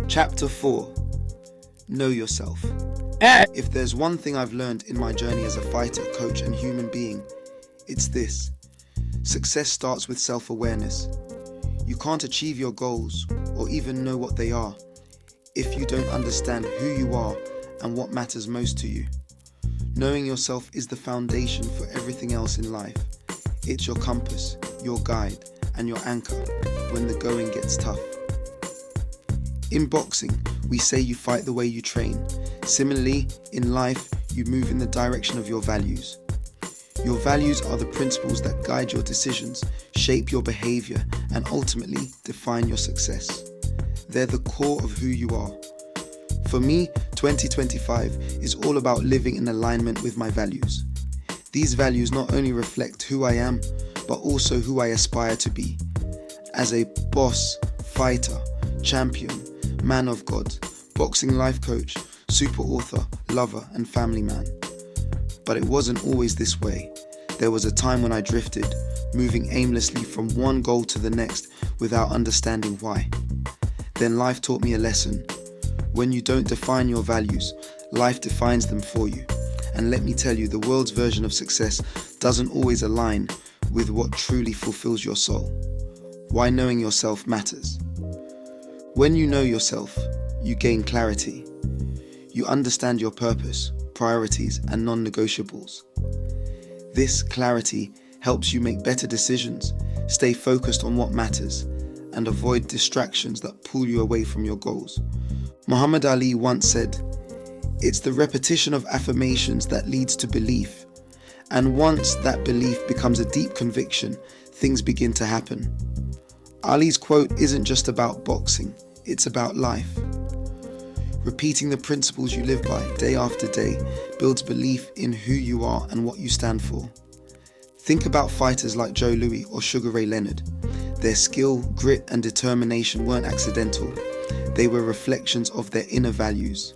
Chapter 4. Know yourself. If there's one thing I've learned in my journey as a fighter, coach, and human being, it's this. Success starts with self-awareness. You can't achieve your goals or even know what they are if you don't understand who you are and what matters most to you. Knowing yourself is the foundation for everything else in life. It's your compass, your guide, and your anchor when the going gets tough. In boxing, we say you fight the way you train. Similarly, in life, you move in the direction of your values. Your values are the principles that guide your decisions, shape your behavior, and ultimately define your success. They're the core of who you are. For me, 2025 is all about living in alignment with my values. These values not only reflect who I am, but also who I aspire to be. As a boss, fighter, champion, man of God, boxing life coach, super author, lover, and family man. But it wasn't always this way. There was a time when I drifted, moving aimlessly from one goal to the next without understanding why. Then life taught me a lesson. When you don't define your values, life defines them for you. And let me tell you, the world's version of success doesn't always align with what truly fulfills your soul. Why knowing yourself matters. When you know yourself, you gain clarity. You understand your purpose, priorities, and non-negotiables. This clarity helps you make better decisions, stay focused on what matters, and avoid distractions that pull you away from your goals. Muhammad Ali once said, "It's the repetition of affirmations that leads to belief. And once that belief becomes a deep conviction, things begin to happen." Ali's quote isn't just about boxing, it's about life. Repeating the principles you live by day after day builds belief in who you are and what you stand for. Think about fighters like Joe Louis or Sugar Ray Leonard. Their skill, grit, and determination weren't accidental. They were reflections of their inner values.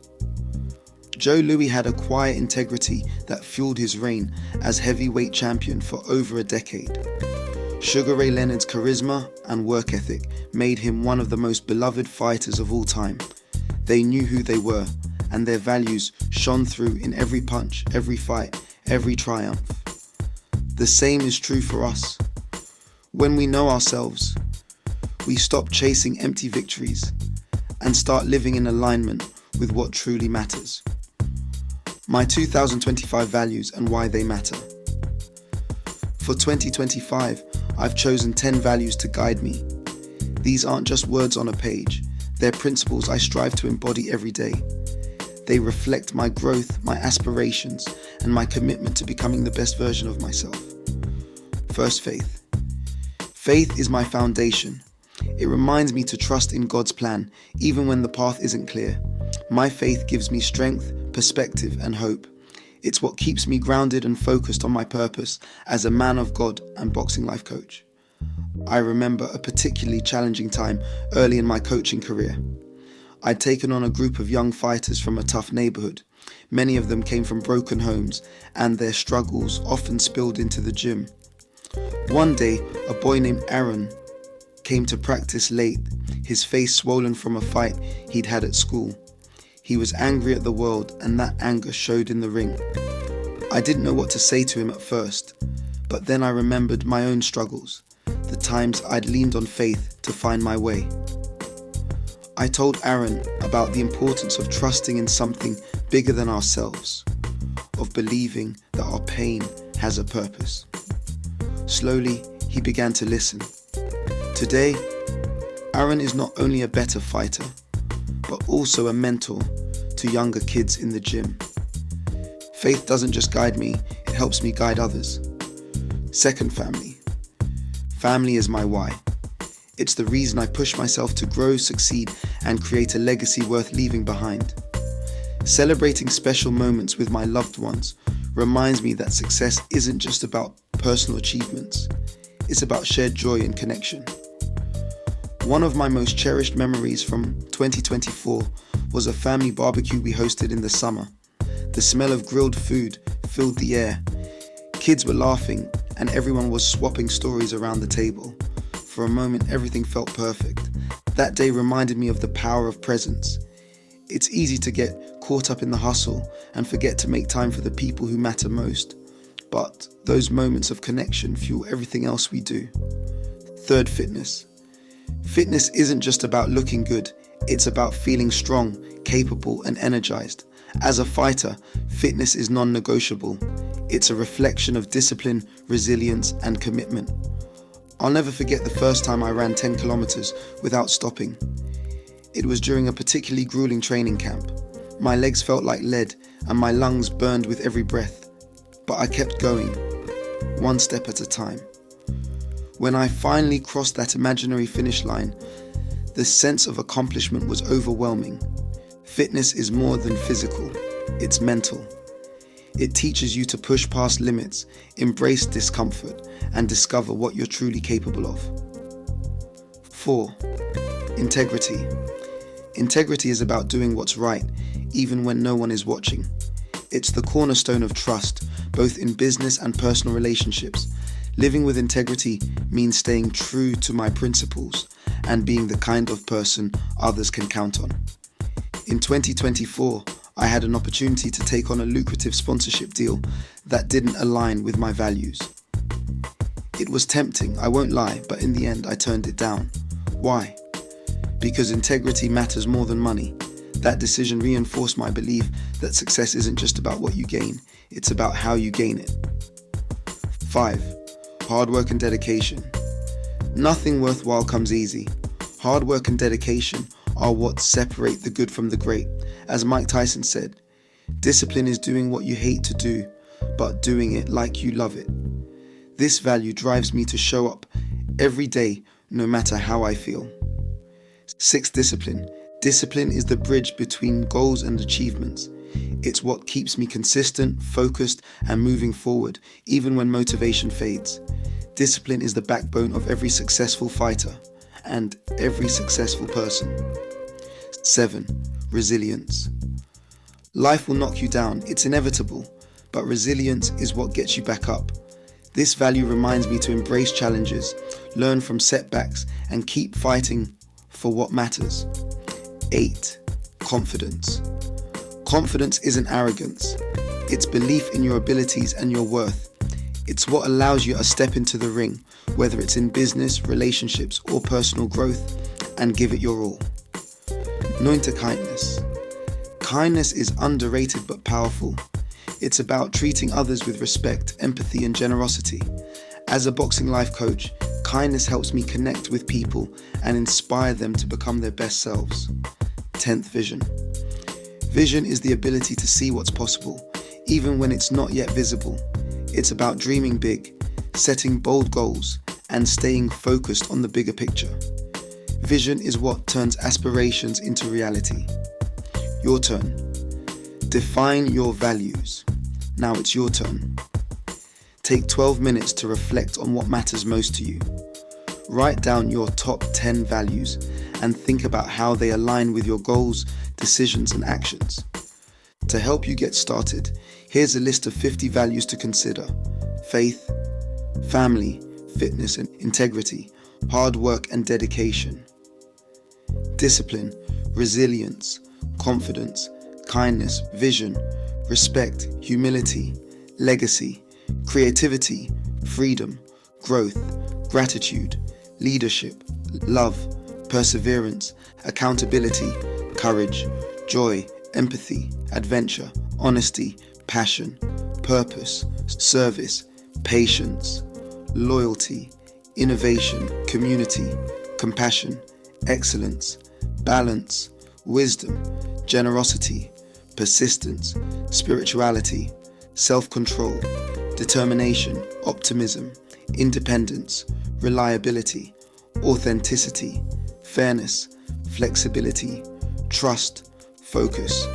Joe Louis had a quiet integrity that fueled his reign as heavyweight champion for over a decade. Sugar Ray Leonard's charisma and work ethic made him one of the most beloved fighters of all time. They knew who they were, and their values shone through in every punch, every fight, every triumph. The same is true for us. When we know ourselves, we stop chasing empty victories and start living in alignment with what truly matters. My 2025 values and why they matter. For 2025, I've chosen 10 values to guide me. These aren't just words on a page. They're principles I strive to embody every day. They reflect my growth, my aspirations, and my commitment to becoming the best version of myself. First, faith. Faith is my foundation. It reminds me to trust in God's plan, even when the path isn't clear. My faith gives me strength, perspective, and hope. It's what keeps me grounded and focused on my purpose as a man of God and boxing life coach. I remember a particularly challenging time early in my coaching career. I'd taken on a group of young fighters from a tough neighborhood. Many of them came from broken homes, and their struggles often spilled into the gym. One day, a boy named Aaron came to practice late, his face swollen from a fight he'd had at school. He was angry at the world, and that anger showed in the ring. I didn't know what to say to him at first, but then I remembered my own struggles, the times I'd leaned on faith to find my way. I told Aaron about the importance of trusting in something bigger than ourselves, of believing that our pain has a purpose. Slowly, he began to listen. Today, Aaron is not only a better fighter, but also a mentor to younger kids in the gym. Faith doesn't just guide me, it helps me guide others. Second, family. Family is my why. It's the reason I push myself to grow, succeed, and create a legacy worth leaving behind. Celebrating special moments with my loved ones reminds me that success isn't just about personal achievements. It's about shared joy and connection. One of my most cherished memories from 2024 was a family barbecue we hosted in the summer. The smell of grilled food filled the air. Kids were laughing and everyone was swapping stories around the table. For a moment, everything felt perfect. That day reminded me of the power of presence. It's easy to get caught up in the hustle and forget to make time for the people who matter most. But those moments of connection fuel everything else we do. Third, fitness. Fitness isn't just about looking good, it's about feeling strong, capable, and energized. As a fighter, fitness is non-negotiable. It's a reflection of discipline, resilience, and commitment. I'll never forget the first time I ran 10 kilometers without stopping. It was during a particularly grueling training camp. My legs felt like lead and my lungs burned with every breath. But I kept going, one step at a time. When I finally crossed that imaginary finish line, the sense of accomplishment was overwhelming. Fitness is more than physical, it's mental. It teaches you to push past limits, embrace discomfort, and discover what you're truly capable of. 4. Integrity. Integrity is about doing what's right, even when no one is watching. It's the cornerstone of trust, both in business and personal relationships. Living with integrity means staying true to my principles and being the kind of person others can count on. In 2024, I had an opportunity to take on a lucrative sponsorship deal that didn't align with my values. It was tempting, I won't lie, but in the end I turned it down. Why? Because integrity matters more than money. That decision reinforced my belief that success isn't just about what you gain, it's about how you gain it. 5. Hard work and dedication. Nothing worthwhile comes easy. Hard work and dedication are what separate the good from the great. As Mike Tyson said, discipline is doing what you hate to do, but doing it like you love it. This value drives me to show up every day, no matter how I feel. 6. Discipline. Discipline is the bridge between goals and achievements. It's what keeps me consistent, focused, and moving forward, even when motivation fades. Discipline is the backbone of every successful fighter and every successful person. 7. Resilience. Life will knock you down, it's inevitable, but resilience is what gets you back up. This value reminds me to embrace challenges, learn from setbacks, and keep fighting for what matters. 8. Confidence. Confidence isn't arrogance. It's belief in your abilities and your worth. It's what allows you to step into the ring, whether it's in business, relationships, or personal growth, and give it your all. 9. Kindness. Kindness is underrated but powerful. It's about treating others with respect, empathy, and generosity. As a boxing life coach, kindness helps me connect with people and inspire them to become their best selves. 10. Vision. Vision is the ability to see what's possible, even when it's not yet visible. It's about dreaming big, setting bold goals, and staying focused on the bigger picture. Vision is what turns aspirations into reality. Your turn. Define your values. Now it's your turn. Take 12 minutes to reflect on what matters most to you. Write down your top 10 values and think about how they align with your goals, decisions, and actions. To help you get started, here's a list of 50 values to consider: faith, family, fitness and integrity, hard work and dedication, discipline, resilience, confidence, kindness, vision, respect, humility, legacy, creativity, freedom, growth, gratitude, leadership, love, perseverance, accountability, courage, joy, empathy, adventure, honesty, passion, purpose, service, patience, loyalty, innovation, community, compassion, excellence, balance, wisdom, generosity, persistence, spirituality, self-control, determination, optimism, independence, reliability, authenticity, fairness, flexibility, trust, focus.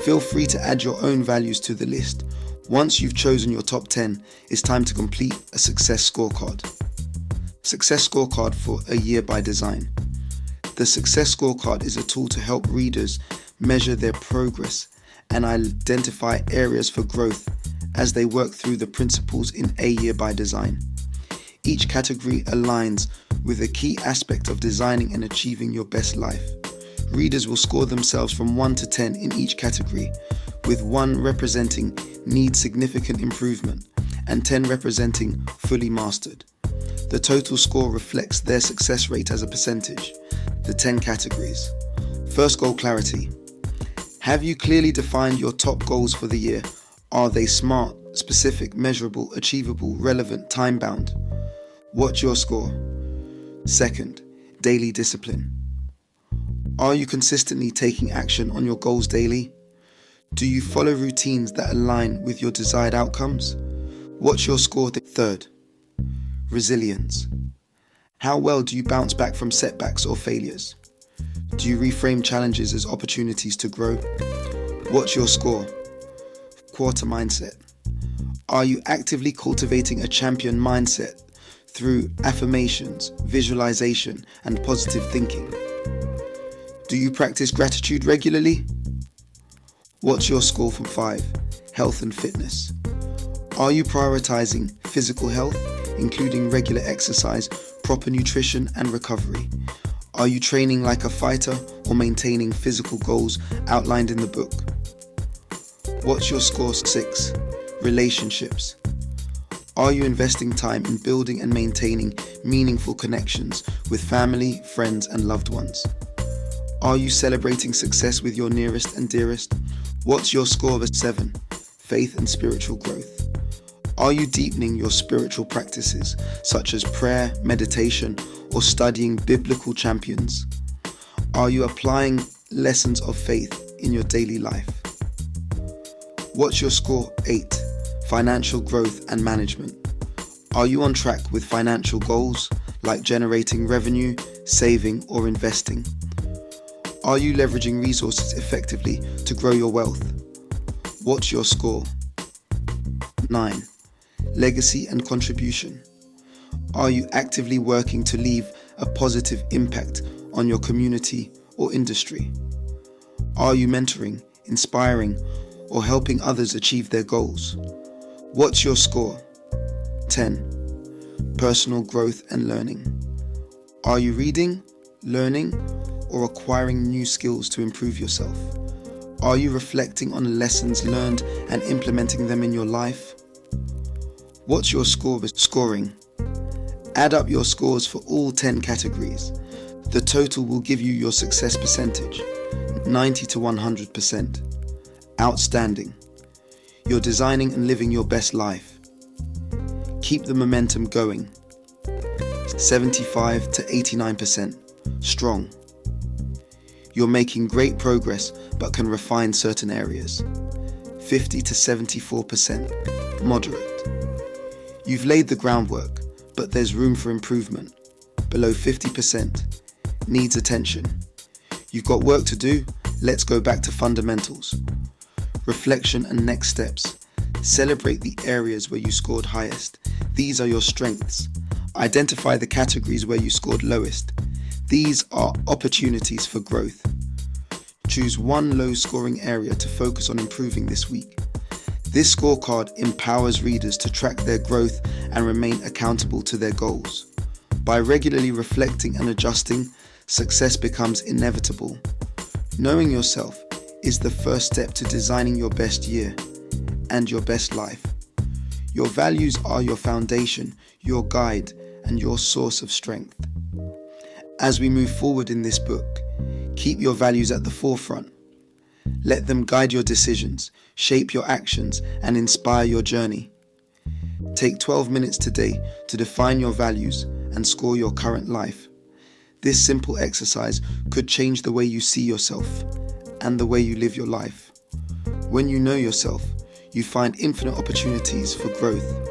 Feel free to add your own values to the list. Once you've chosen your top 10, it's time to complete a Success Scorecard. Success Scorecard for a year by design. The Success Scorecard is a tool to help readers measure their progress and identify areas for growth as they work through the principles in A Year by Design. Each category aligns with a key aspect of designing and achieving your best life. Readers will score themselves from 1 to 10 in each category, with 1 representing needs significant improvement and 10 representing fully mastered. The total score reflects their success rate as a percentage. The 10 categories. First goal, clarity. Have you clearly defined your top goals for the year? Are they smart, specific, measurable, achievable, relevant, time-bound? What's your score? Second, daily discipline. Are you consistently taking action on your goals daily? Do you follow routines that align with your desired outcomes? What's your score? Third, resilience. How well do you bounce back from setbacks or failures? Do you reframe challenges as opportunities to grow? What's your score? Quarter, mindset. Are you actively cultivating a champion mindset through affirmations, visualization, and positive thinking? Do you practice gratitude regularly? What's your score from 5? Health and fitness. Are you prioritizing physical health, including regular exercise, proper nutrition, and recovery? Are you training like a fighter or maintaining physical goals outlined in the book? What's your score? 6. Relationships. Are you investing time in building and maintaining meaningful connections with family, friends, and loved ones? Are you celebrating success with your nearest and dearest? What's your score? 7. Faith and spiritual growth. Are you deepening your spiritual practices, such as prayer, meditation, or studying biblical champions? Are you applying lessons of faith in your daily life? What's your score? 8. Financial growth and management. Are you on track with financial goals, like generating revenue, saving, or investing? Are you leveraging resources effectively to grow your wealth? What's your score? 9. Legacy and contribution. Are you actively working to leave a positive impact on your community or industry? Are you mentoring, inspiring, or helping others achieve their goals? What's your score? 10. Personal growth and learning. Are you reading, learning, or acquiring new skills to improve yourself? Are you reflecting on lessons learned and implementing them in your life? What's your score? Scoring. Add up your scores for all 10 categories. The total will give you your success percentage, 90 to 100%. Outstanding. You're designing and living your best life. Keep the momentum going. 75 to 89%. Strong. You're making great progress but can refine certain areas. 50 to 74%. Moderate. You've laid the groundwork, but there's room for improvement. Below 50%. Needs attention. You've got work to do. Let's go back to fundamentals. Reflection and next steps. Celebrate the areas where you scored highest. These are your strengths. Identify the categories where you scored lowest. These are opportunities for growth. Choose one low-scoring area to focus on improving this week. This scorecard empowers readers to track their growth and remain accountable to their goals. By regularly reflecting and adjusting, success becomes inevitable. Knowing yourself is the first step to designing your best year and your best life. Your values are your foundation, your guide, and your source of strength. As we move forward in this book, keep your values at the forefront. Let them guide your decisions, shape your actions, and inspire your journey. Take 12 minutes today to define your values and score your current life. This simple exercise could change the way you see yourself and the way you live your life. When you know yourself, you find infinite opportunities for growth.